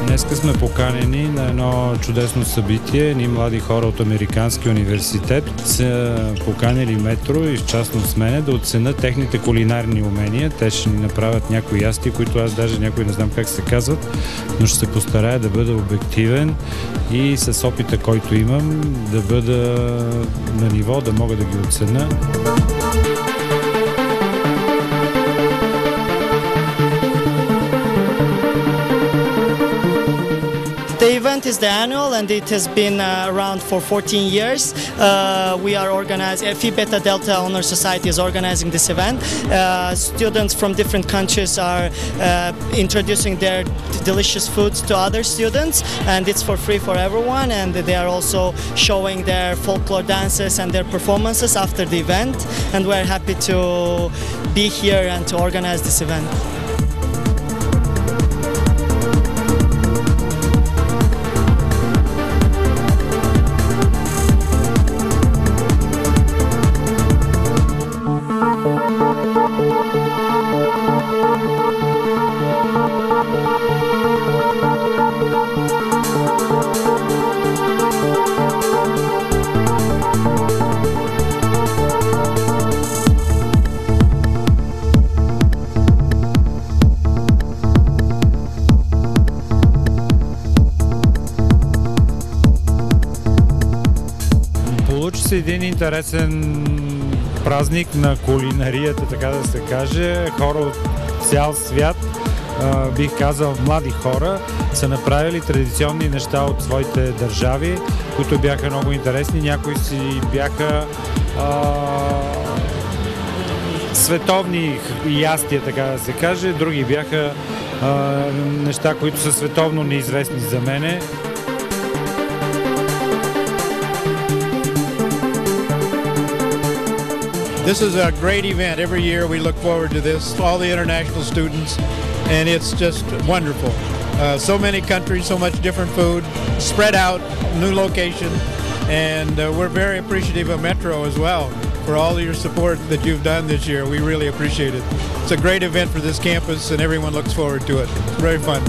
Днеска сме поканени на едно чудесно събитие. Ние млади хора от Американския университет са поканили Метро и в частност мене да оценят техните кулинарни умения. Те ще ни направят някои ястия, които аз даже някои не знам как се казват, но ще се постарая да бъда обективен и с опита, който имам, да бъда на ниво, да мога да ги оценя. The event is the annual and it has been around for 14 years. We are organizing, Phi Beta Delta Honor Society is organizing this event. Students from different countries are introducing their delicious foods to other students, and it's for free for everyone, and they are also showing their folklore dances and their performances after the event, and we're happy to be here and to organize this event. Получи се един интересен празник на кулинарията, така да се каже. Хора от цял свят, бих казал млади хора, са направили традиционни неща от своите държави, които бяха много интересни. Някои си бяха световни ястия, така да се каже, други бяха неща, които са световно неизвестни за мене. This is a great event. Every year we look forward to this, all the international students, and it's just wonderful. So many countries, so much different food, spread out, new location, and we're very appreciative of Metro as well for all of your support that you've done this year. We really appreciate it. It's a great event for this campus, and everyone looks forward to it. It's very fun.